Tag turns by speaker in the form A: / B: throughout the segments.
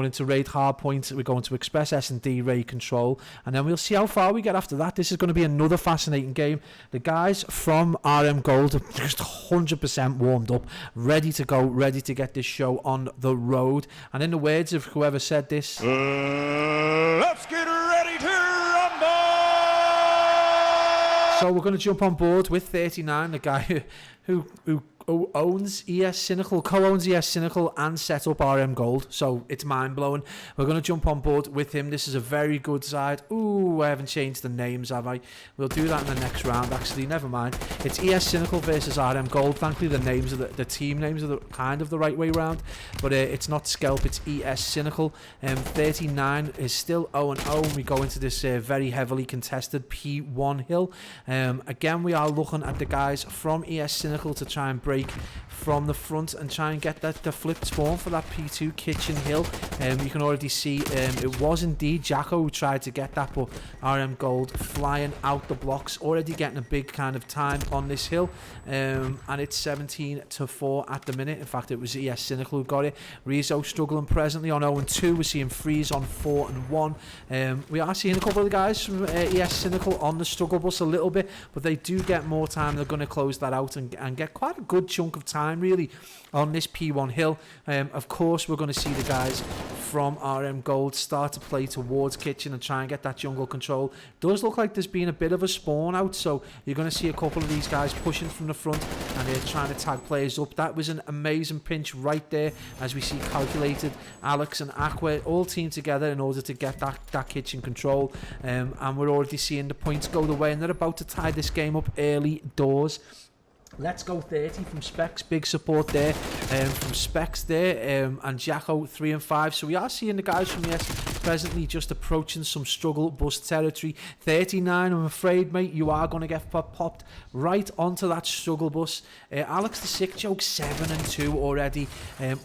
A: going into raid hardpoint. We're going to express S&D raid control, and then we'll see how far we get after that. This is going to be another fascinating game. The guys from RM Gold are just 100% warmed up, ready to go, ready to get this show on the road. And in the words of whoever said this,
B: let's get ready to rumble!
A: So we're going to jump on board with 39, the guy who owns ES Synical, co-owns ES Synical and set up RM Gold, so it's mind-blowing. We're going to jump on board with him. This is a very good side. Ooh, I haven't changed the names, have I? We'll do that in the next round, actually, never mind. It's ES Synical versus RM Gold. Thankfully, the names of the team names are kind of the right way around, but it's not Scalp, it's ES Synical. 39 is still 0-0. We go into this very heavily contested P1 hill. Again, we are looking at the guys from ES Synical to try and break from the front and try and get the flip spawn for that P2 kitchen hill. You can already see it was indeed Jacko who tried to get that, but RM Gold flying out the blocks, already getting a big kind of time on this hill, and it's 17-4 at the minute. In fact, it was ES Synical who got it. Rizzo struggling presently on 0-2. We're seeing Freeze on 4-1. We are seeing a couple of the guys from ES Synical on the struggle bus a little bit, but they do get more time. They're going to close that out and get quite a good chunk of time really on this P1 hill. Of course, we're going to see the guys from RM Gold start to play towards kitchen and try and get that jungle control. Does look like there's been a bit of a spawn out, so you're going to see a couple of these guys pushing from the front and they're trying to tag players up. That was an amazing pinch right there, as we see Calculated, Alex and Aqua all teamed together in order to get that kitchen control, and we're already seeing the points go the way, and they're about to tie this game up early doors. Let's go 30 from Specs, big support there from Specs there, and Jacko 3 and 5. So we are seeing the guys from ES presently just approaching some struggle bus territory. 39, I'm afraid, mate, you are going to get popped right onto that struggle bus. Alex the Sick Joke 7 and 2 already,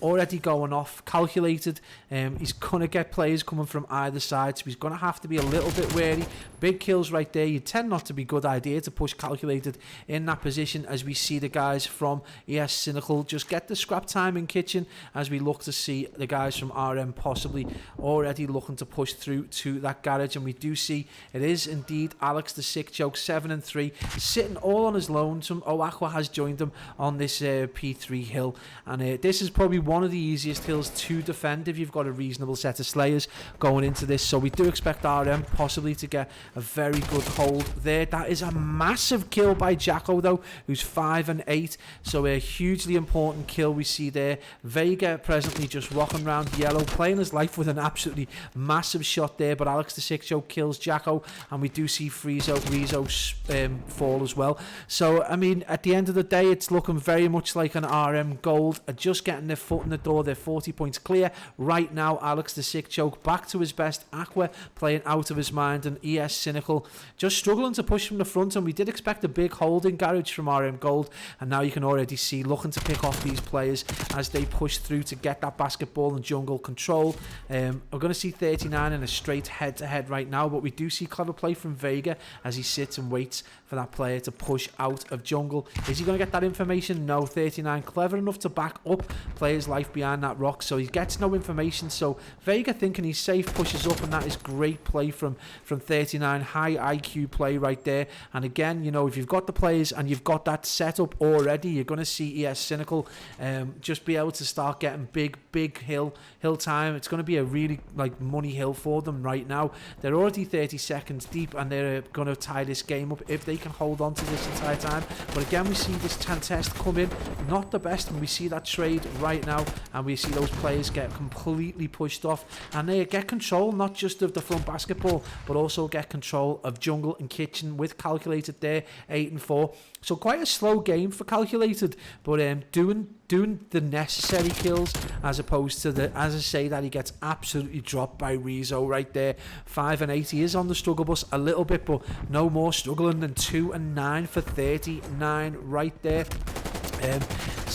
A: already going off. Calculated, he's going to get players coming from either side, so he's going to have to be a little bit wary. Big kills right there. You tend not to be a good idea to push Calculated in that position, as we see the guys from ES Synical just get the scrap time in kitchen, as we look to see the guys from RM possibly already looking to push through to that garage. And we do see it is indeed Alex the Sick Joke 7 and 3 sitting all on his lonesome. Aqua has joined them on this P3 hill, and this is probably one of the easiest hills to defend if you've got a reasonable set of slayers going into this. So we do expect RM possibly to get a very good hold there. That is a massive kill by Jacko though, who's 5 and 8, so a hugely important kill we see there. Vega presently just rocking around yellow, playing his life with an absolutely massive shot there, but Alex the Sick Joke kills Jacko, and we do see Rizzo fall as well. So I mean, at the end of the day, it's looking very much like an RM Gold are just getting their foot in the door. They're 40 points clear right now. Alex the Sick Joke back to his best, Aqua playing out of his mind, and ES Synical just struggling to push from the front. And we did expect a big holding garage from RM Gold, and now you can already see looking to pick off these players as they push through to get that basketball and jungle control. We're going to see 39 in a straight head-to-head right now, but we do see clever play from Vega as he sits and waits for that player to push out of jungle. Is he going to get that information? No. 39 clever enough to back up player's life behind that rock, so he gets no information. So Vega, thinking he's safe, pushes up, and that is great play from 39. High IQ play right there. And again, you know, if you've got the players and you've got that set up already, you're going to see ES Synical just be able to start getting big hill time. It's going to be a really like money hill for them right now. They're already 30 seconds deep, and they're going to tie this game up if they can hold on to this entire time. But again, we see this test come in not the best, and we see that trade right now, and we see those players get completely pushed off, and they get control not just of the front basketball, but also get control of jungle and kitchen with Calculated there, 8 and 4. So quite a slow game for Calculated, but doing the necessary kills, as opposed to the, as I say, that he gets absolutely dropped by Rizzo right there. 5 and 8. He is on the struggle bus a little bit, but no more struggling than 2 and 9 for 39 right there.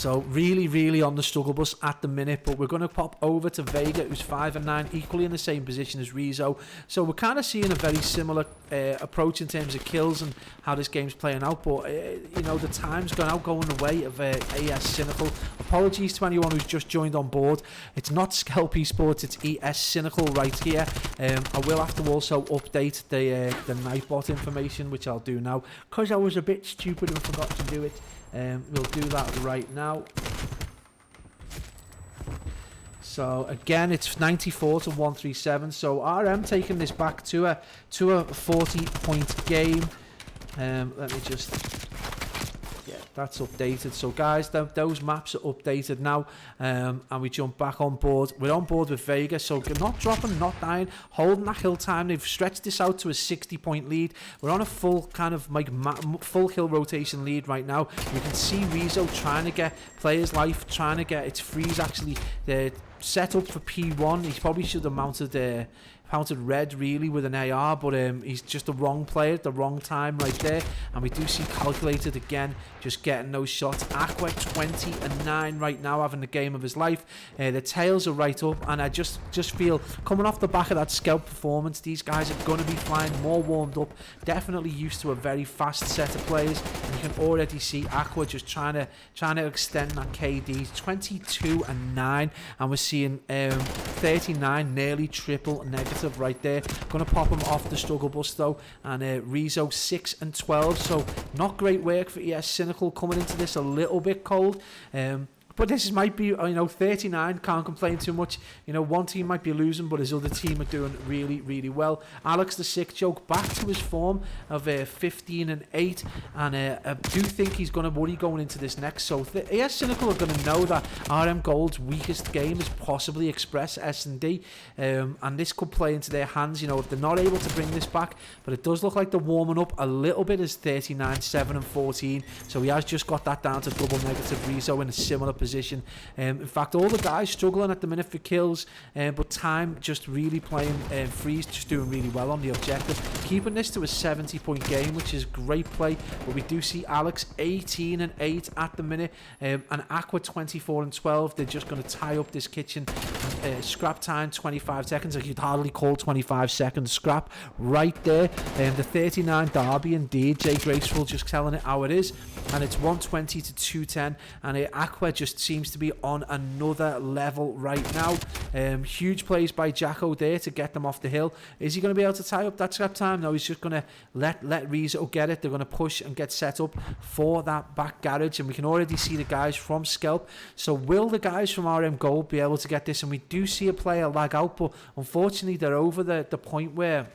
A: So really on the struggle bus at the minute, but we're going to pop over to Vega, who's 5 and 9, equally in the same position as Rizzo. So we're kind of seeing a very similar approach in terms of kills and how this game's playing out, but you know, the time's gone out going the way of AS Synical. Apologies to anyone who's just joined on board. It's not Scalp Esports, it's ES Synical right here. I will have to also update the Nightbot information, which I'll do now, because I was a bit stupid and forgot to do it. We'll do that right now. So again, it's 94 to 137. So RM taking this back to a 40-point game. Let me just, yeah, that's updated. So guys, those maps are updated now, and we jump back on board. We're on board with Vega, so not dropping, not dying, holding that hill time. They've stretched this out to a 60-point lead. We're on a full kind of like full hill rotation lead right now. You can see Rizzo trying to get players' life, trying to get its freeze actually set up for P1. He probably should have mounted red really with an AR, but he's just the wrong player at the wrong time right there. And we do see Calculated again, just getting those shots. Aqua 20 and 9 right now, having the game of his life. The tails are right up, and I just feel coming off the back of that Scalp performance, these guys are going to be flying more warmed up, definitely used to a very fast set of players. And you can already see Aqua just trying to extend that KD. 22 and 9, and we're seeing 39, nearly triple negative right there. Gonna pop him off the struggle bus though, and Rizzo 6 and 12, so not great work for ES Synical, coming into this a little bit cold. But this might be, you know, 39, can't complain too much. You know, one team might be losing, but his other team are doing really well. Alex the Sick Joke back to his form of 15 and 8, and I do think he's going to worry going into this next. So AS Synical are going to know that RM Gold's weakest game is possibly Express S&D, and this could play into their hands, you know, if they're not able to bring this back. But it does look like they're warming up a little bit as 39, 7 and 14. So he has just got that down to double negative. Rizzo in a similar position. In fact, all the guys struggling at the minute for kills, but Time just really playing Freeze, just doing really well on the objective, keeping this to a 70-point game, which is great play. But we do see Alex 18 and 8 at the minute, and Aqua 24 and 12. They're just going to tie up this kitchen. Scrap time 25 seconds. I could hardly call 25 seconds scrap right there. The 39 Derby indeed. Jay Graceful just telling it how it is, and it's 120 to 210, and Aqua just seems to be on another level right now. Huge plays by Jacko there to get them off the hill. Is he going to be able to tie up that scrap time? No, he's just going to let Rizzo get it. They're going to push and get set up for that back garage, and we can already see the guys from Scalp. So will the guys from RM Gold be able to get this? And we do see a player lag out, but unfortunately they're over the point where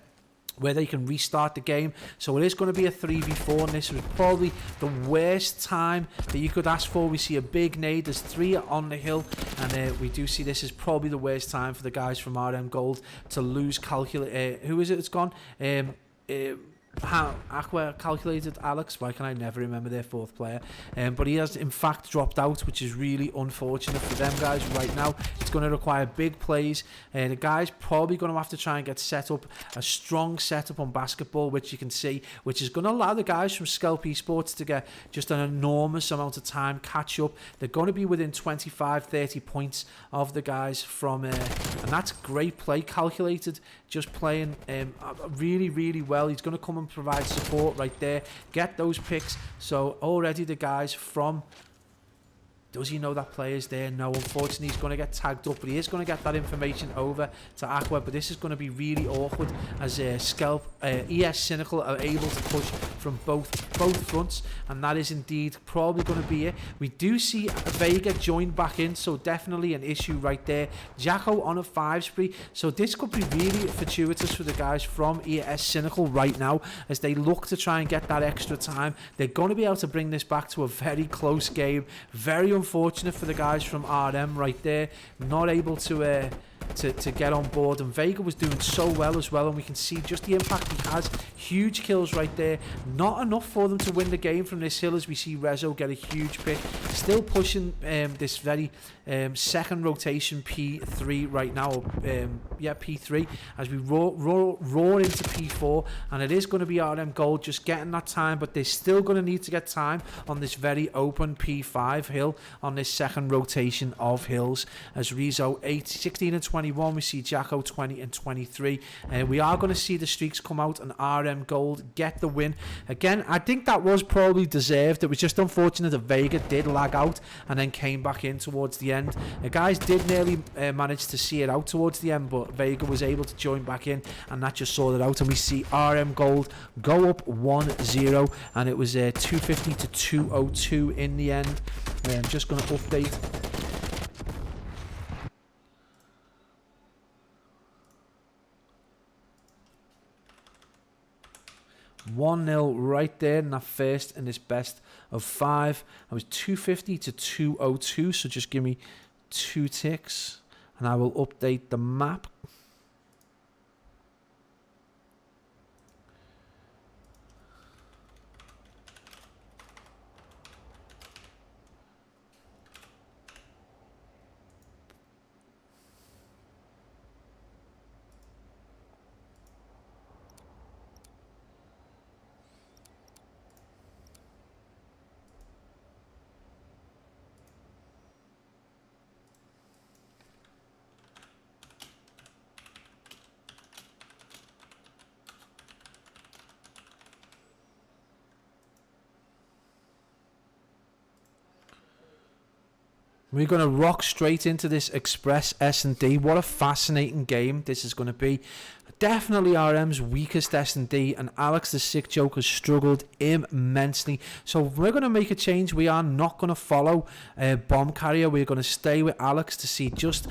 A: they can restart the game. So it is going to be a 3v4, and this was probably the worst time that you could ask for. We see a big nade, there's 3 on the hill, and we do see this is probably the worst time for the guys from RM Gold to lose who is it that's gone? Aqua Calculated Alex, why can I never remember their 4th player, but he has in fact dropped out, which is really unfortunate for them guys right now. It's going to require big plays, and the guys probably going to have to try and get set up a strong setup on basketball, which you can see, which is going to allow the guys from Scalp Esports to get just an enormous amount of time, catch up. They're going to be within 25-30 points of the guys from and that's great play. Calculated just playing really well. He's going to come and provide support right there, get those picks. So already the guys from, does he know that player's there? No, unfortunately he's going to get tagged up, but he is going to get that information over to Aqua. But this is going to be really awkward as Scalp, ES Synical are able to push from both fronts, and that is indeed probably going to be it. We do see Vega join back in, so definitely an issue right there. Jacko on a 5 spree, so this could be really fortuitous for the guys from ES Synical right now as they look to try and get that extra time. They're going to be able to bring this back to a very close game. Very unfortunate for the guys from RM right there, not able to to get on board, and Vega was doing so well as well, and we can see just the impact he has. Huge kills right there. Not enough for them to win the game from this hill, as we see Rezo get a huge pick. Still pushing this very second rotation P3 right now. Yeah, P3, as we roar into P4, and it is going to be RM Gold just getting that time, but they're still going to need to get time on this very open P5 hill on this second rotation of hills. As Rizzo 16 and 21, we see Jacko 20 and 23, and we are going to see the streaks come out and RM Gold get the win. Again, I think that was probably deserved. It was just unfortunate that Vega did lag out and then came back in towards the end. The guys did nearly manage to see it out towards the end, but Vega was able to join back in, and that just sorted out, and we see RM Gold go up 1-0, and it was 250 to 202 in the end. I'm just going to update. $1-0 right there in that first in this best of 5. I was 250 to 202, so just give me 2 ticks and I will update the map. We're going to rock straight into this Express S&D. What a fascinating game this is going to be. Definitely RM's weakest S&D, and Alex the Sick Joke has struggled immensely. So we're going to make a change. We are not going to follow Bomb Carrier. We're going to stay with Alex to see just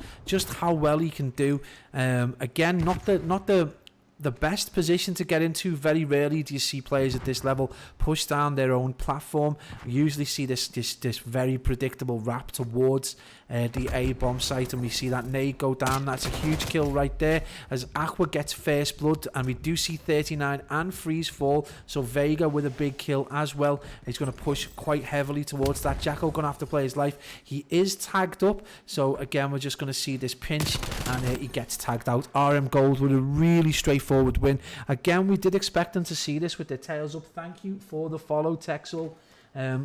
A: how well he can do. Again, not the best position to get into. Very rarely do you see players at this level push down their own platform. We usually see this very predictable wrap towards the A bomb site, and we see that nade go down. That's a huge kill right there as Aqua gets first blood, and we do see 39 and freeze fall. So Vega with a big kill as well. He's going to push quite heavily towards that. Jacko going to have to play his life. He is tagged up, so again we're just going to see this pinch, and he gets tagged out. RM Gold with a really straightforward win. Again, we did expect them to see this with their tails up. Thank you for the follow, Texel.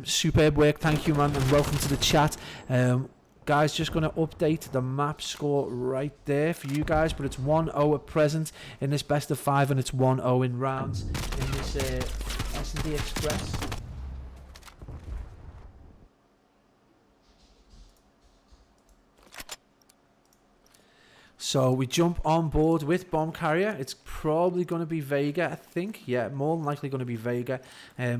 A: Superb work. Thank you, man, and welcome to the chat. Guys, just going to update the map score right there for you guys, but it's 1-0 at present in this best of 5, and it's 1-0 in rounds in this S&D Express. So we jump on board with Bomb Carrier. It's probably going to be Vega, I think. Yeah, more than likely going to be Vega.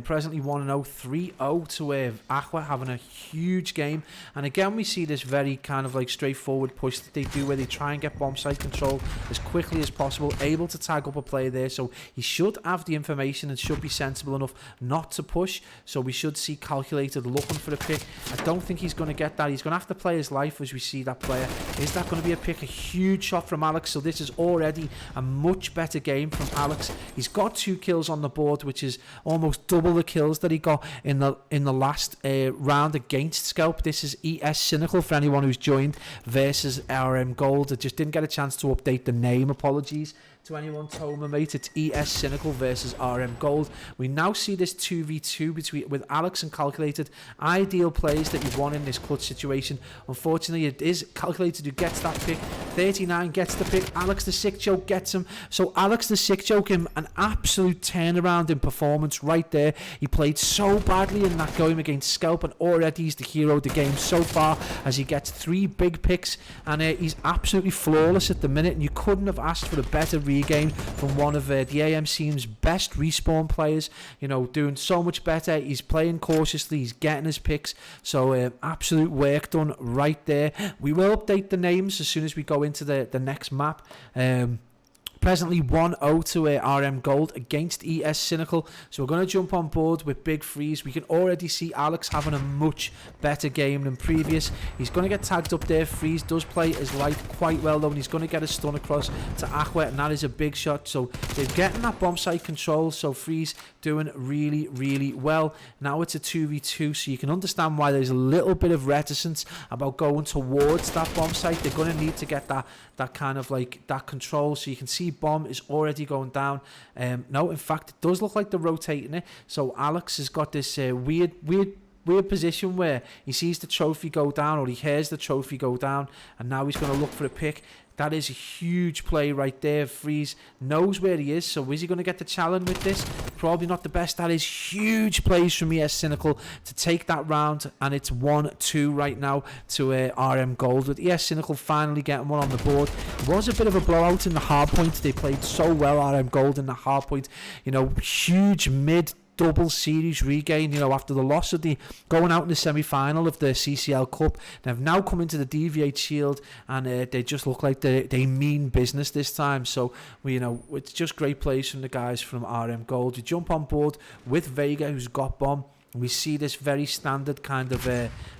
A: Presently 1-0, 3-0 to Aqua, having a huge game. And again, we see this very kind of like straightforward push that they do, where they try and get bomb site control as quickly as possible, able to tag up a player there. So he should have the information and should be sensible enough not to push. So we should see Calculated looking for a pick. I don't think he's going to get that. He's going to have to play his life as we see that player. Is that going to be a pick? A huge shot from Alex. So this is already a much better game from Alex. He's got 2 kills on the board, which is almost double the kills that he got in the last round against Scalp. This is ES Synical for anyone who's joined versus RM Gold. I just didn't get a chance to update the name. Apologies to anyone told me, mate. It's ES Synical versus RM Gold. We now see this 2v2 with Alex and Calculated. Ideal plays that you want in this clutch situation. Unfortunately, it is Calculated who gets that pick. 39 gets the pick. Alex the Sick Joke gets him. So Alex the Sick Joke, him an absolute turnaround in performance right there. He played so badly in that game against Scalp, and already he's the hero of the game so far, as he gets 3 big picks, and he's absolutely flawless at the minute, and you couldn't have asked for a better regain from one of the AMC's best respawn players. You know, doing so much better. He's playing cautiously, he's getting his picks, so absolute work done right there. We will update the names as soon as we go into the next map. Presently 1-0 to RM Gold against ES Synical. So we're going to jump on board with Big Freeze. We can already see Alex having a much better game than previous. He's going to get tagged up there. Freeze does play his light quite well though, and he's going to get a stun across to Aqua, and that is a big shot. So they're getting that bomb site control. So Freeze doing really, really well. Now it's a 2v2, so you can understand why there's a little bit of reticence about going towards that bomb site. They're going to need to get that kind of like that control. So you can see bomb is already going down. No, in fact, it does look like they're rotating it. So Alex has got this weird position where he sees the trophy go down, or he hears the trophy go down, and now he's going to look for a pick. That is a huge play right there. Freeze knows where he is, so is he going to get the challenge with this? Probably not the best. That is huge plays from ES Synical to take that round, and it's 1-2 right now to RM Gold, with ES Synical finally getting one on the board. It was a bit of a blowout in the hardpoint. They played so well, RM Gold, in the hardpoint. You know, huge mid double series regain, you know, after the loss of the going out in the semi-final of the CCL Cup. They've now come into the Deviate Sheild, and they just look like they mean business this time. So you know, it's just great plays from the guys from RM Gold. You jump on board with Vega, who's got bomb. We see this very standard kind of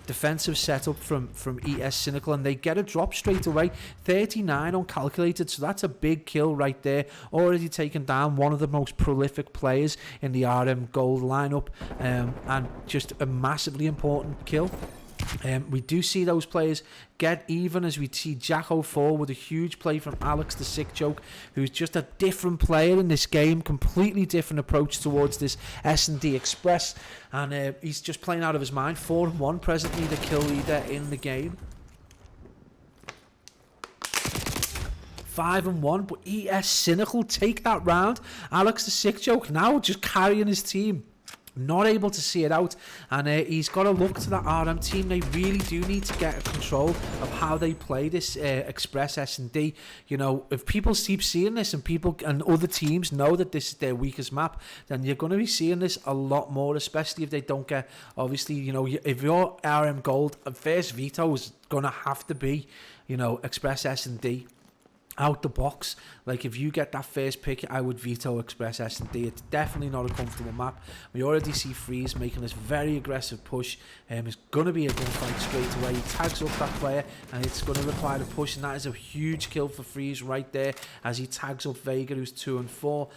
A: defensive setup from ES Synical, and they get a drop straight away. 39 uncalculated, so that's a big kill right there. Already taken down one of the most prolific players in the RM Gold lineup, and just a massively important kill. We do see those players get even, as we see Jacko fall with a huge play from Alex the Sick Joke, who's just a different player in this game, completely different approach towards this S&D Express, and he's just playing out of his mind. 4-1 presently, the kill leader in the game. 5-1, but ES Synical take that round. Alex the Sick Joke now just carrying his team, not able to see it out, and he's got to look to that RM team. They really do need to get control of how they play this Express S&D. You know, if people keep seeing this, and people and other teams know that this is their weakest map, then you're going to be seeing this a lot more, especially if they don't get, obviously, you know, if you're RM Gold, first veto is going to have to be, you know, Express S&D. Out the box, like if you get that first pick, I would veto Express S&D. It's definitely not a comfortable map. We already see Freeze making this very aggressive push. It's going to be a gunfight straight away. He tags up that player, and it's going to require the push, and that is a huge kill for Freeze right there, as he tags up Vega, who's 2 and 4.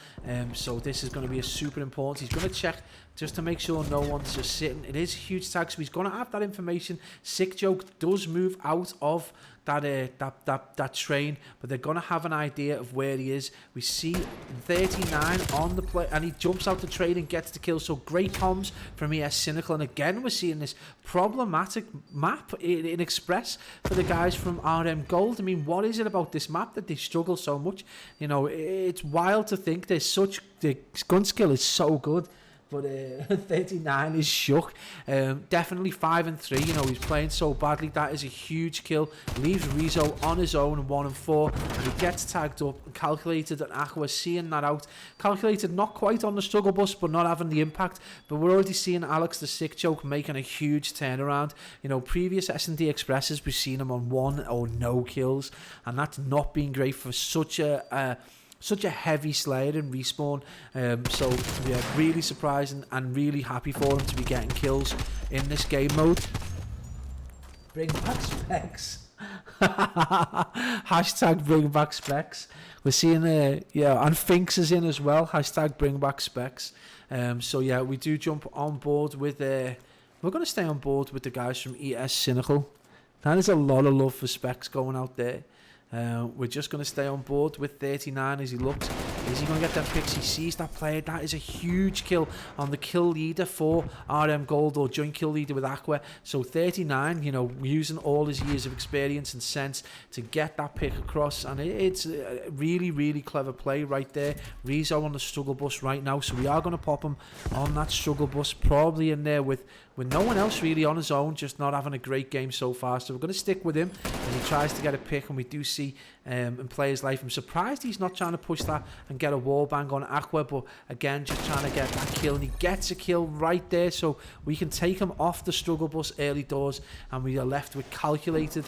A: So this is going to be a super important. He's going to check just to make sure no one's just sitting. It is a huge tag, so he's going to have that information. Sick Joke does move out of that train, but they're going to have an idea of where he is. We see 39 on the play, and he jumps out the train and gets the kill. So great comms from ES Synical, and again we're seeing this problematic map in Express for the guys from RM Gold. I mean, what is it about this map that they struggle so much? You know, it's wild to think the gun skill is so good, but 39 is shook. Definitely 5 and 3. You know, he's playing so badly. That is a huge kill. Leaves Rizzo on his own, 1 and 4. And he gets tagged up. Calculated and Aqua seeing that out. Calculated not quite on the struggle bus, but not having the impact. But we're already seeing Alex the Sick Joke making a huge turnaround. You know, previous S&D Expresses, we've seen him on 1 or no kills, and that's not been great for such a heavy slayer in respawn. So yeah, really surprising and really happy for him to be getting kills in this game mode. Bring back Specs. Hashtag bring back Specs. We're seeing yeah, and Finks is in as well. Hashtag bring back Specs. So yeah, we do jump on board with we're going to stay on board with the guys from ES Synical. That is a lot of love for Specs going out there. We're just going to stay on board with 39 as he looks. Is he going to get them picks? He sees that player. That is a huge kill on the kill leader for RM Gold, or joint kill leader with Aqua. So 39, you know, using all his years of experience and sense to get that pick across. And it's a really, really clever play right there. Rizzo on the struggle bus right now. So we are going to pop him on that struggle bus, probably in there with with no one else really on his own, just not having a great game so far. So we're going to stick with him, and he tries to get a pick, and we do see in player's life. I'm surprised he's not trying to push that and get a wall bang on Aqua, but again, just trying to get that kill, and he gets a kill right there, so we can take him off the struggle bus early doors, and we are left with Calculated,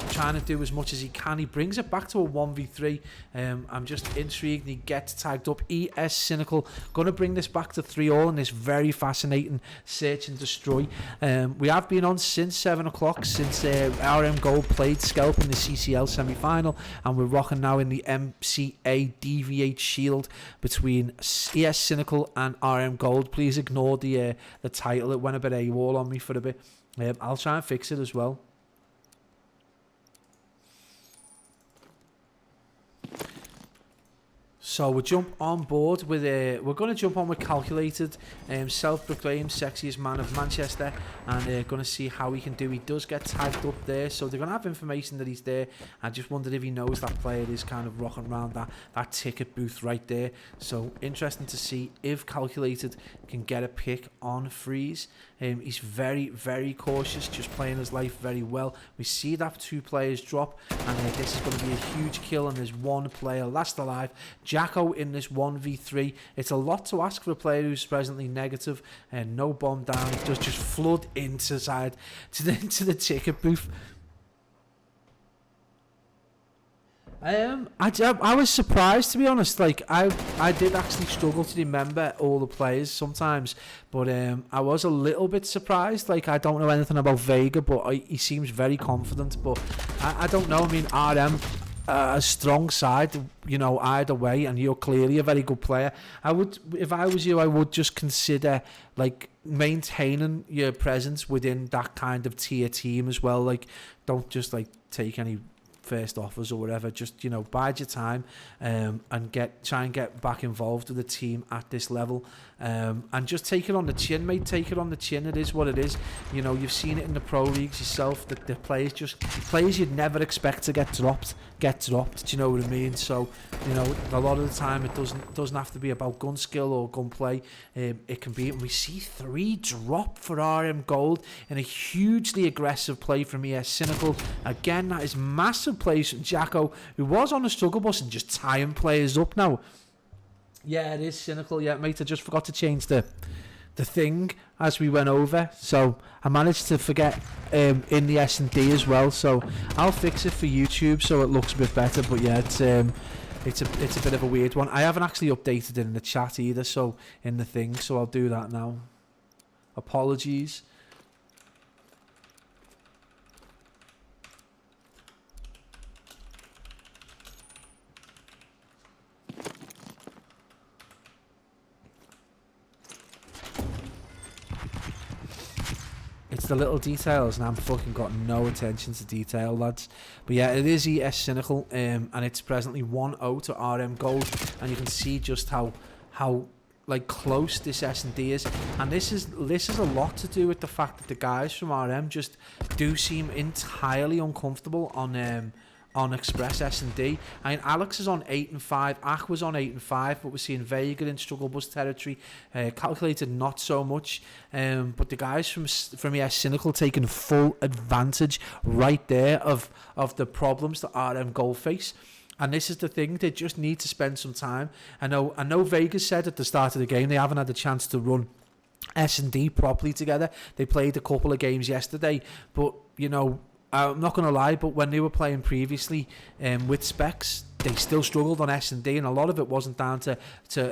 A: trying to do as much as he can. He brings it back to a 1v3. I'm just intrigued, and he gets tagged up. ES Synical going to bring this back to 3-all in this very fascinating search and destroy. We have been on since 7 o'clock, since RM Gold played Scalp in the CCL semi-final, and we're rocking now in the MCA Deviate Sheild between ES Synical and RM Gold. Please ignore the title, it went a bit AWOL on me for a bit. I'll try and fix it as well. So we'll jump on board with we're going to jump on with Calculated, self-proclaimed sexiest man of Manchester, and going to see how he can do. He does get tagged up there, so they're going to have information that he's there. I just wondered if he knows that player is kind of rocking around that ticket booth right there. So interesting to see if Calculated can get a pick on Freeze. He's very, very cautious, just playing his life very well. We see that 2 players drop, and this is going to be a huge kill, and there's 1 player last alive. Jacko in this 1v3. It's a lot to ask for a player who's presently negative, and no bomb down. He does just flood into the ticket booth. I was surprised, to be honest. Like I did actually struggle to remember all the players sometimes, but I was a little bit surprised. Like, I don't know anything about Vega, but he seems very confident. But I don't know. I mean, RM, a strong side, you know, either way, and you're clearly a very good player. I would, if I was you, I would just consider like maintaining your presence within that kind of tier team as well. Like, don't just like take any first offers or whatever. Just, you know, bide your time, and try and get back involved with the team at this level, and just take it on the chin, mate. Take it on the chin. It is what it is. You know, you've seen it in the pro leagues yourself, that the players you'd never expect to get dropped. Do you know what I mean? So, you know, a lot of the time it doesn't have to be about gun skill or gunplay. It can be, and we see 3 drop for RM Gold in a hugely aggressive play from ES Synical. Again, that is massive plays from Jacko, who was on the struggle bus and just tying players up now. Yeah, it is Synical. Yeah, mate, I just forgot to change the thing as we went over, so I managed to forget in the S&D as well, so I'll fix it for YouTube so it looks a bit better. But yeah, it's a bit of a weird one. I haven't actually updated it in the chat either, so in the thing, so I'll do that now. Apologies. It's the little details, and I'm fucking got no attention to detail, lads. But yeah, it is ES Synical, and it's presently 1-0 to RM Gold, and you can see just how like close this S&D is, and this is a lot to do with the fact that the guys from RM just do seem entirely uncomfortable on Express S&D. I mean, Alex is on 8-5, Aqua's on 8-5, but we're seeing Vega in struggle bus territory. Calculated not so much, but the guys from ES Synical taking full advantage right there of the problems that RM Gold face. And this is the thing, they just need to spend some time. I know Vegas said at the start of the game they haven't had a chance to run S&D properly together. They played a couple of games yesterday, but, you know, I'm not going to lie, but when they were playing previously with Specs, they still struggled on S&D, and a lot of it wasn't down to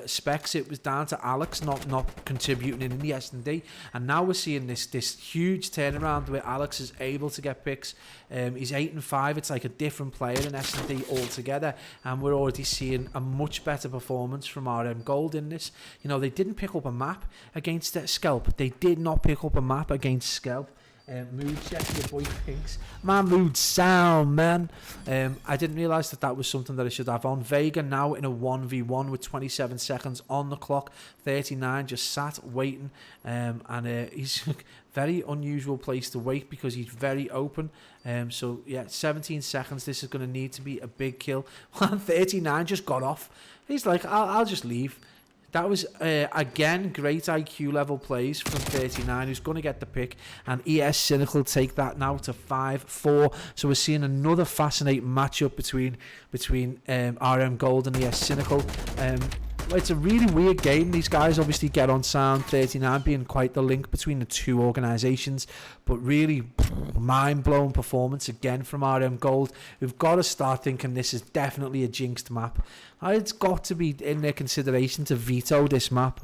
A: Specs, it was down to Alex not contributing in the S&D. And now we're seeing this huge turnaround where Alex is able to get picks. He's 8-5, it's like a different player in S&D altogether, and we're already seeing a much better performance from RM Gold in this. You know, they didn't pick up a map against Scalp. They did not pick up a map against Scalp. Mood check, your boy thinks. My mood sound, man. I didn't realise that was something that I should have on. Vega now in a 1v1 with 27 seconds on the clock. 39 just sat waiting, and he's very unusual place to wait because he's very open. So yeah, 17 seconds. This is going to need to be a big kill. 39 just got off. He's like, I'll just leave. That was, again, great IQ level plays from 39, who's going to get the pick. And ES Synical take that now to 5-4. So we're seeing another fascinating matchup between RM Gold and ES Synical. It's a really weird game. These guys obviously get on sound, 39 being quite the link between the two organisations. But really mind-blowing performance again from RM Gold. We've got to start thinking this is definitely a jinxed map. It's got to be in their consideration to veto this map.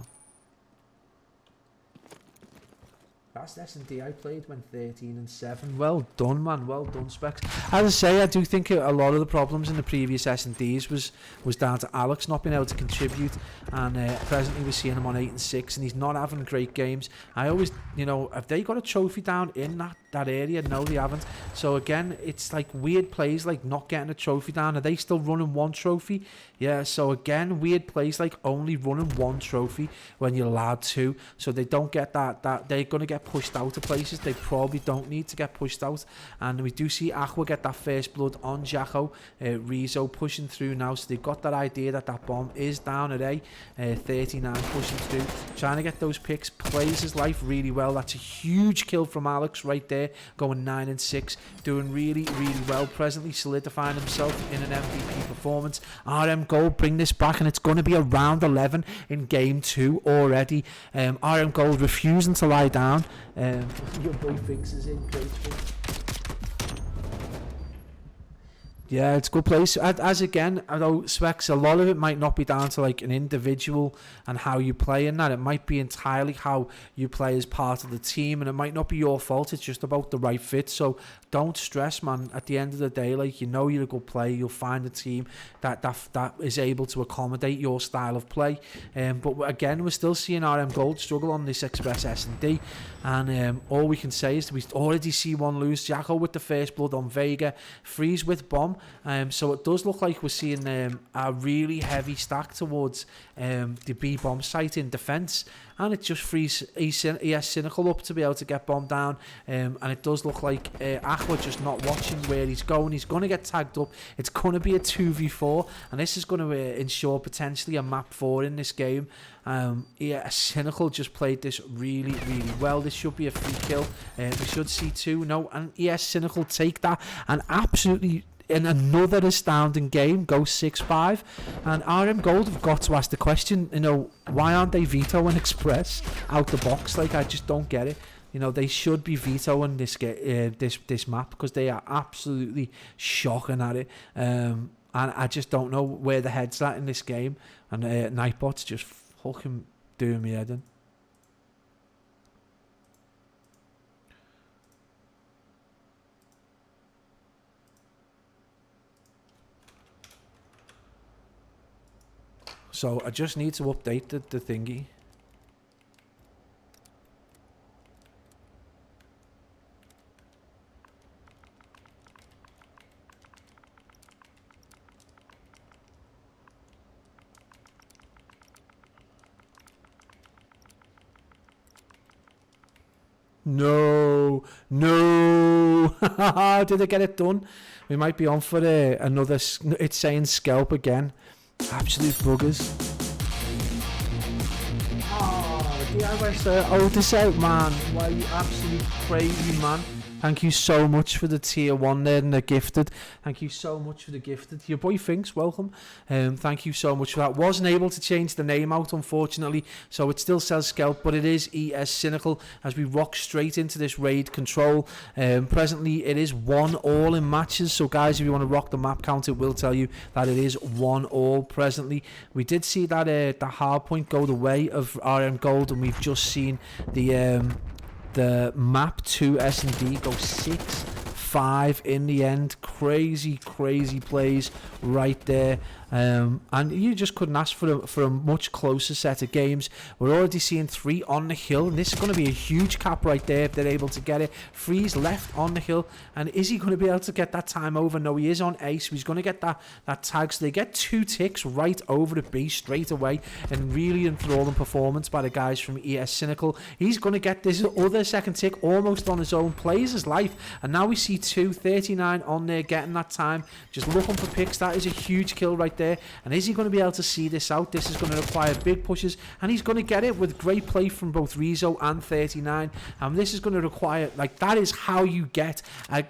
A: Last S&D I played went 13-7. Well done, man. Well done, Specs. As I say, I do think a lot of the problems in the previous S&Ds was down to Alex not being able to contribute. And presently we're seeing him on 8-6, and he's not having great games. I always, have they got a trophy down in that area? No, they haven't. So again, it's like weird plays like not getting a trophy down. Are they still running one trophy? Yeah, so again, weird plays like only running one trophy when you're allowed to. So they don't get that they're going to get pushed out of places they probably don't need to get pushed out. And we do see Aqua get that first blood on Jacko. Rizzo pushing through now, so they've got that idea that bomb is down at A. 39 pushing through, trying to get those picks, plays his life really well. That's a huge kill from Alex right there, going 9-6, doing really well, presently solidifying himself in an MVP performance. RM Gold bring this back, and it's going to be around 11 in game 2 already. RM Gold refusing to lie down. Your boy fixes it, grateful. Yeah, it's a good place. As again, although Specs, a lot of it might not be down to like an individual and how you play in that. It might be entirely how you play as part of the team, and it might not be your fault. It's just about the right fit. So don't stress, man. At the end of the day, like, you're a good player. You'll find a team that is able to accommodate your style of play. But again, we're still seeing RM Gold struggle on this Express S&D, and all we can say is we already see one lose. Jacko with the first blood on Vega, Freeze with bomb. So it does look like we're seeing a really heavy stack towards the B bomb site in defence, and it just frees ES Synical up to be able to get bomb down. And it does look like Aqua just not watching where he's going. He's going to get tagged up. It's going to be a 2v4, and this is going to ensure potentially a map 4 in this game. Synical just played this really well. This should be a free kill. We should see 2. No, and ES Synical take that and absolutely, in another astounding game, go 6-5. And RM Gold have got to ask the question, why aren't they vetoing Express out the box? Like, I just don't get it. They should be vetoing this map, because they are absolutely shocking at it. And I just don't know where the head's at in this game. And Nightbot's just fucking doing me head in. So I just need to update the thingy. No. Did I get it done? We might be on for another. It's saying scalp again. Absolute buggers. Oh, DIY this out, man. Why, you absolute crazy, man. Thank you so much for the tier 1 there and the gifted. Thank you so much for the gifted. Your boy Finks, welcome. Thank you so much for that. Wasn't able to change the name out, unfortunately, so it still says Scalp, but it is ES Synical as we rock straight into this raid control. Presently, it is 1-all in matches, so guys, if you want to rock the map count, it will tell you that it is 1-all presently. We did see that the hard point go the way of RM Gold, and we've just seen the map 2 S&D go 6-5 in the end. Crazy plays right there. And you just couldn't ask for a much closer set of games. We're already seeing 3 on the hill, and this is going to be a huge cap right there if they're able to get it. Freeze left on the hill, and is he going to be able to get that time over? No, he is on A, so he's going to get that tag. So they get 2 ticks right over the B straight away, and really enthralling performance by the guys from ES Synical. He's going to get this other second tick almost on his own, plays his life, and now we see 39 on there getting that time, just looking for picks. That is a huge kill right there there. And is he going to be able to see this out? This is going to require big pushes, and he's going to get it with great play from both Rizzo and 39. And this is going to require, like, that is how you get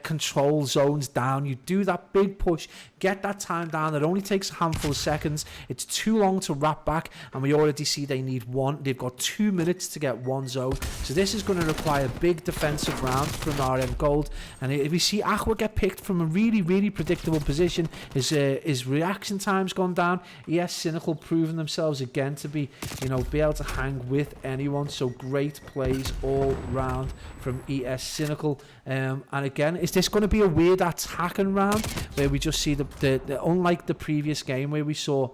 A: control zones down. You do that big push, get that time down. It only takes a handful of seconds. It's too long to wrap back, and we already see they need one. They've got 2 minutes to get one zone. So this is going to require big defensive rounds from RM Gold. And if we see Aqua get picked from a really, really predictable position, his reaction time's gone down. ES Synical proving themselves again to be, you know, be able to hang with anyone. So great plays all round from ES Synical. And again, is this going to be a weird attacking round where we just see the unlike the previous game where we saw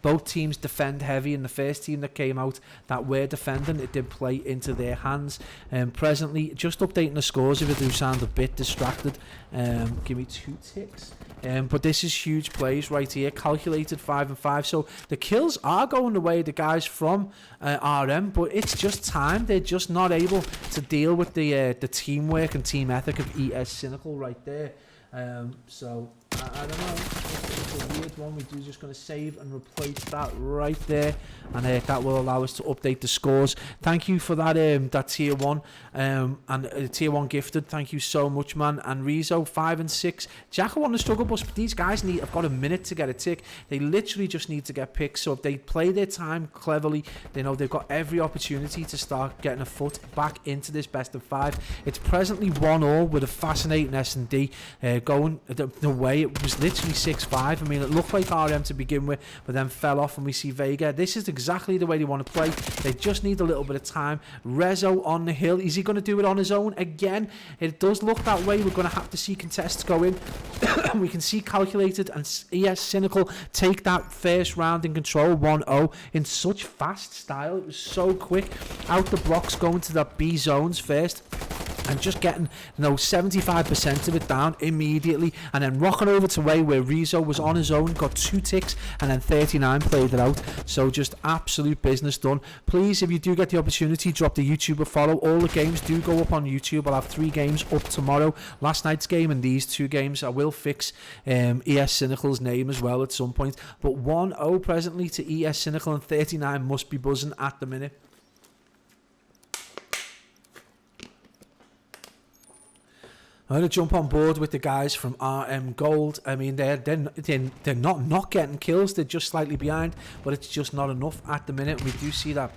A: both teams defend heavy, and the first team that came out that were defending, it did play into their hands. Presently, just updating the scores if I do sound a bit distracted. Give me 2 ticks. But this is huge plays right here, calculated 5 and 5. So the kills are going the way of the guys from RM, but it's just time. They're just not able to deal with the teamwork and team ethic of ES Synical right there. So I don't know. It's a weird one. We're just going to save and replace that right there, and that will allow us to update the scores. Thank you for that that tier 1 and tier 1 gifted. Thank you so much, man. And Rizzo 5 and 6. Jacko on the struggle bus, but these guys have got a minute to get a tick. They literally just need to get picked. So if they play their time cleverly, they know they've got every opportunity to start getting a foot back into this best of 5. It's presently 1-1 with a fascinating S&D going the way. It was literally 6-5. I mean, it looked like RM to begin with, but then fell off, and we see Vega. This is exactly the way they want to play. They just need a little bit of time. Rezo on the hill. Is he going to do it on his own again? It does look that way. We're going to have to see contests go in. We can see Calculated and ES Synical take that first round in control, 1-0, in such fast style. It was so quick. Out the blocks, going to that B zones first, and just getting, 75% of it down immediately, and then rocking over to way where Rizzo was on his own, got 2 ticks, and then 39 played it out. So just absolute business done. Please, if you do get the opportunity, drop the YouTuber follow. All the games do go up on YouTube. I'll have 3 games up tomorrow. Last night's game and these 2 games. I will fix ES Synical's name as well at some point. But 1-0 presently to ES Synical, and 39 must be buzzing at the minute. I'm going to jump on board with the guys from RM Gold. I mean, they're not getting kills. They're just slightly behind, but it's just not enough at the minute. We do see that.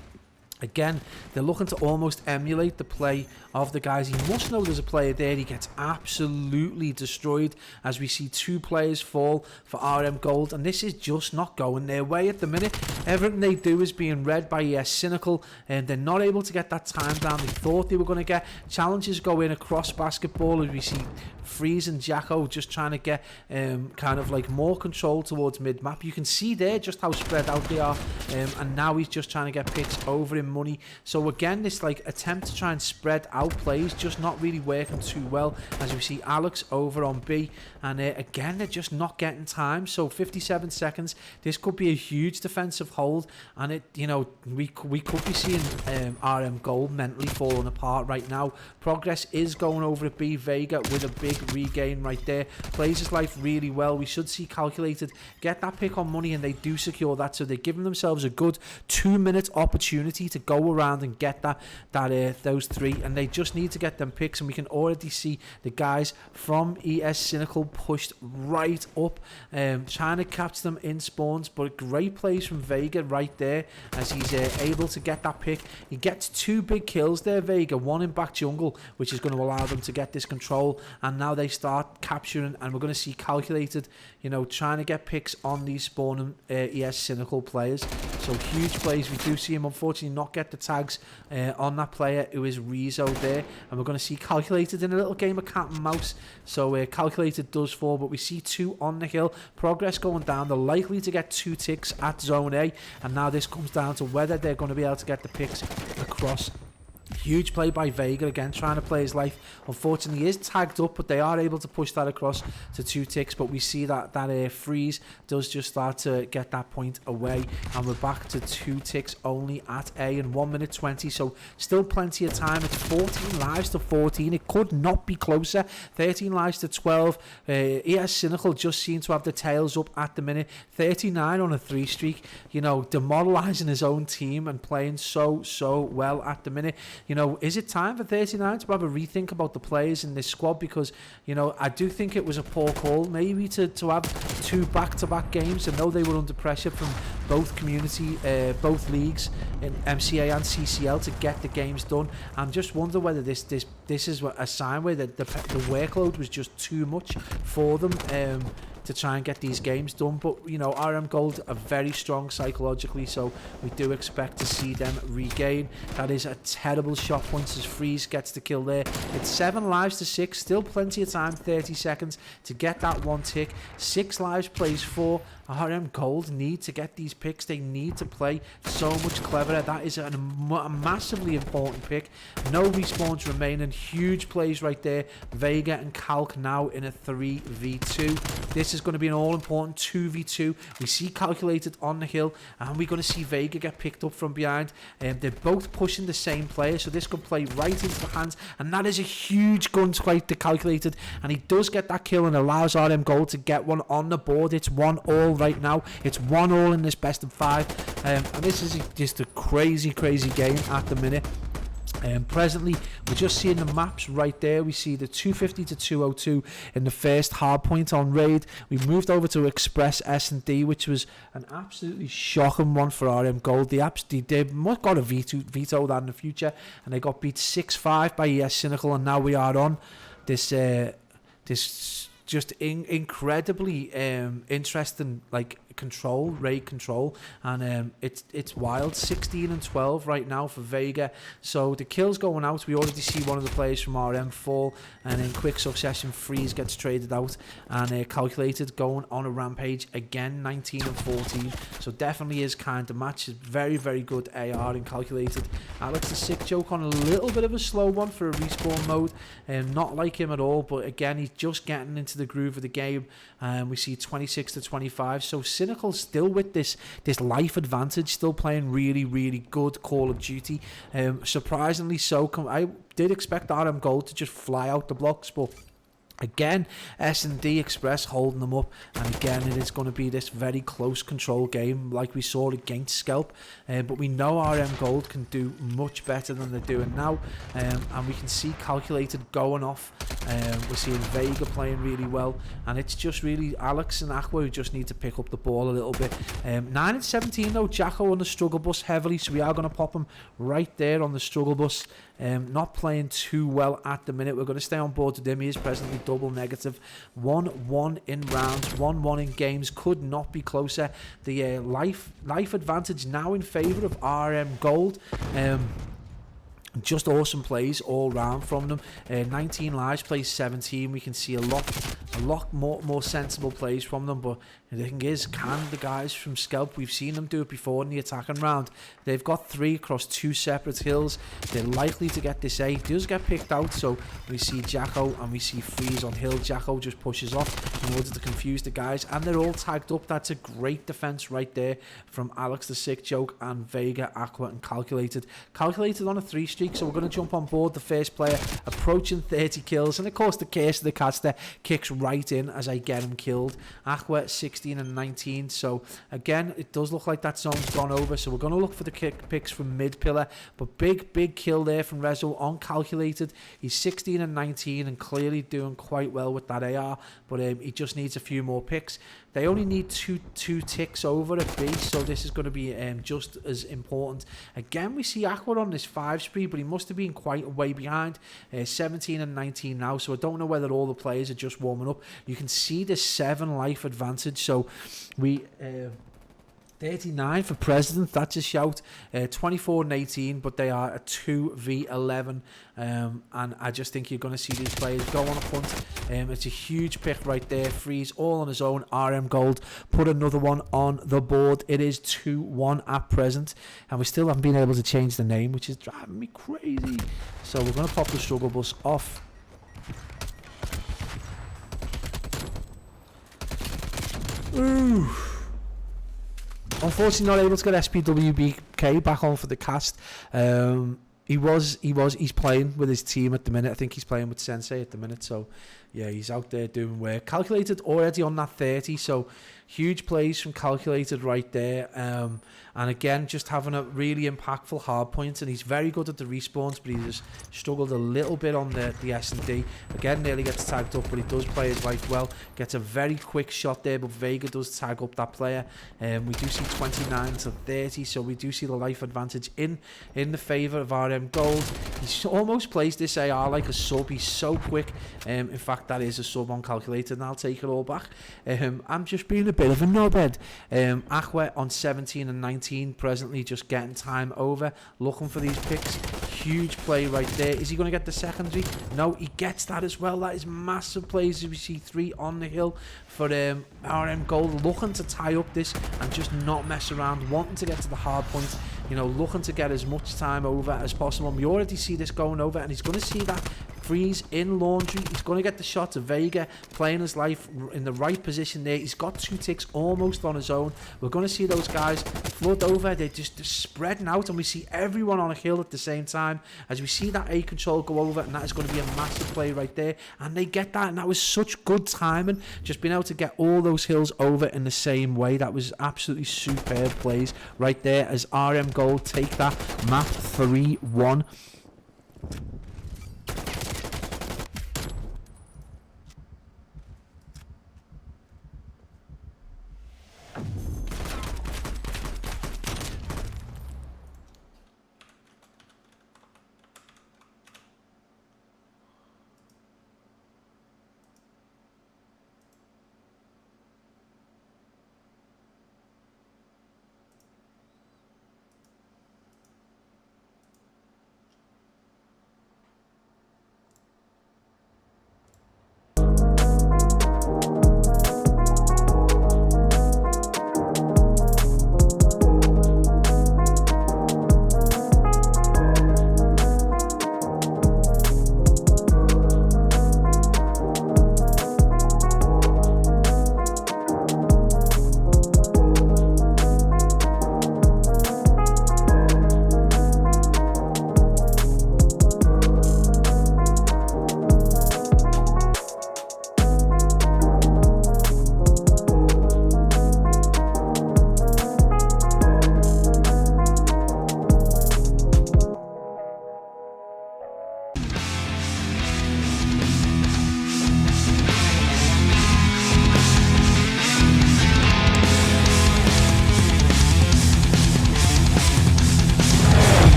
A: Again, they're looking to almost emulate the play of the guys. He must know there's a player there. He gets absolutely destroyed as we see 2 players fall for RM Gold, and this is just not going their way at the minute. Everything they do is being read by ES Synical, and they're not able to get that time down they thought they were going to get. Challenges go in across basketball as we see Freeze and Jacko just trying to get kind of like more control towards mid-map. You can see there just how spread out they are, and now he's just trying to get picks over in money. So again, this like attempt to try and spread out plays just not really working too well, as we see Alex over on B, and again they're just not getting time. So 57 seconds, this could be a huge defensive hold, and it, we could be seeing RM Gold mentally falling apart right now. Progress is going over at B. Vega with a big regain right there, plays his life really well. We should see Calculated get that pick on money, and they do secure that, so they're giving themselves a good 2-minute opportunity to go around and get those 3, and they just need to get them picks. And we can already see the guys from ES Synical pushed right up, trying to catch them in spawns, but great plays from Vega right there as he's able to get that pick. He gets 2 big kills there, Vega, 1 in back jungle, which is going to allow them to get this control, and now they start capturing, and we're going to see Calculated trying to get picks on these spawning ES Synical players. So huge plays. We do see him unfortunately not get the tags on that player who is Rizzo there, and we're going to see Calculated in a little game of cat and mouse. So Calculated does fall, but we see 2 on the hill. Progress going down. They're likely to get 2 ticks at zone A, and now this comes down to whether they're going to be able to get the picks across Huge play by Vega, again trying to play his life. Unfortunately, he is tagged up, but they are able to push that across to 2 ticks. But we see that freeze does just start to get that point away, and we're back to 2 ticks only at A in 1 minute 20. So still plenty of time. It's 14 lives to 14. It could not be closer. 13 lives to 12. ES Synical just seem to have the tails up at the minute. 39 on a 3 streak. You know, demoralising his own team and playing so well at the minute. You know, is it time for 39 to have a rethink about the players in this squad? Because, you know, I do think it was a poor call maybe to have 2 back-to-back games. I know they were under pressure from both both leagues in MCA and CCL to get the games done. And just wonder whether this is a sign where the workload was just too much for them to try and get these games done. But, you know, RM Gold are very strong psychologically, so we do expect to see them regain. That is a terrible shot point as Freeze gets the kill there. It's 7 lives to 6, still plenty of time, 30 seconds to get that 1 tick. 6 lives plays 4. RM Gold need to get these picks. They need to play so much cleverer. That is a massively important pick. No respawns remaining. Huge plays right there. Vega and Calc now in a 3v2. This is going to be an all-important 2v2. We see Calculated on the hill, and we're going to see Vega get picked up from behind. They're both pushing the same player, so this could play right into the hands, and that is a huge gun fight to Calculated, and he does get that kill and allows RM Gold to get one on the board. It's 1-all right now. It's 1-all in this best of 5, and this is just a crazy game at the minute. Presently, we're just seeing the maps right there. We see the 250 to 202 in the first hardpoint on raid. We moved over to Express S&D, which was an absolutely shocking one for RM Gold. They must got a veto that in the future, and they got beat 6-5 by ES Synical, and now we are on this just incredibly interesting raid control, and it's wild. 16 and 12 right now for Vega. So the kills going out, we already see one of the players from RM fall, and in quick succession Freeze gets traded out, and Calculated going on a rampage again, 19 and 14. So definitely is kind of match. Very good AR and Calculated. Alex the Sick Joke on a little bit of a slow one for a respawn mode, not like him at all, but again he's just getting into the groove of the game. We see 26 to 25. So Synical still with this life advantage, still playing really good Call of Duty. Surprisingly so. I did expect RM Gold to just fly out the blocks, but again, S&D Express holding them up, and again it is going to be this very close control game like we saw against Scalp, but we know RM Gold can do much better than they're doing now, and we can see Calculated going off. We're seeing Vega playing really well, and it's just really Alex and Aqua who just need to pick up the ball a little bit. 9 and 17 though, Jacko on the struggle bus heavily, so we are going to pop him right there on the struggle bus. Not playing too well at the minute. We're going to stay on board with him. He is presently double negative. 1-1 in rounds, 1-1 in games. Could not be closer. The life advantage now in favour of RM Gold. Just awesome plays all round from them. 19 lives, plays 17. We can see a lot more sensible plays from them, but the thing is, can the guys from Scalp, we've seen them do it before in the attacking round. They've got 3 across 2 separate hills. They're likely to get this A. It does get picked out, so we see Jacko and we see Freeze on hill. Jacko just pushes off in order to confuse the guys, and they're all tagged up. That's a great defense right there from Alex the Sick Joke and Vega, Aqua and Calculated. Calculated on a 3 streak, so we're going to jump on board the first player, approaching 30 kills, and of course the curse of the caster kicks right in as I get him killed. Aqua 16 and 19, so again it does look like that zone's gone over, so we're going to look for the kick picks from mid pillar, but big kill there from Rezo on Calculated. He's 16 and 19 and clearly doing quite well with that AR, but he just needs a few more picks. They only need two ticks over at base, so this is going to be just as important. Again, we see Aqua on this 5 spree, but he must have been quite a way behind. 17 and 19 now, so I don't know whether all the players are just warming up. You can see the 7 life advantage, so we 39 for president, that's a shout. 24 and 18, but they are a 2v11, and I just think you're going to see these players go on a punt. It's a huge pick right there. Freeze all on his own. RM Gold put another one on the board. It is 2-1 at present, and we still haven't been able to change the name, which is driving me crazy. So we're going to pop the struggle bus off. Ooh. Unfortunately, not able to get SPWBK back on for the cast. He's playing with his team at the minute. I think he's playing with Sensei at the minute. So, yeah, he's out there doing work. Calculated already on that 30. So, huge plays from Calculated right there. And again, just having a really impactful hard point. And he's very good at the respawns, but he just struggled a little bit on the S&D. Again, nearly gets tagged up, but he does play his life well. Gets a very quick shot there, but Vega does tag up that player. We do see 29 to 30, so we do see the life advantage in the favour of RM Gold. He almost plays this AR like a sub. He's so quick. In fact, that is a sub on Calculated, and I'll take it all back. I'm just being a bit of a knobhead. Aqua on 17 and 19 presently, just getting time over, looking for these picks. Huge play right there. Is he going to get the secondary? No, he gets that as well. That is massive plays. As we see 3 on the hill for RM Gold, looking to tie up this and just not mess around, wanting to get to the hard point, you know, looking to get as much time over as possible. And we already see this going over, and he's going to see that Freeze in laundry. He's going to get the shot to Vega, playing his life in the right position there. He's got 2 ticks almost on his own. We're going to see those guys flood over. They're just spreading out, and we see everyone on a hill at the same time as we see that A control go over, and that is going to be a massive play right there. And they get that, and that was such good timing. Just being able to get all those hills over in the same way. That was absolutely superb plays right there as RM Gold take that map 3-1.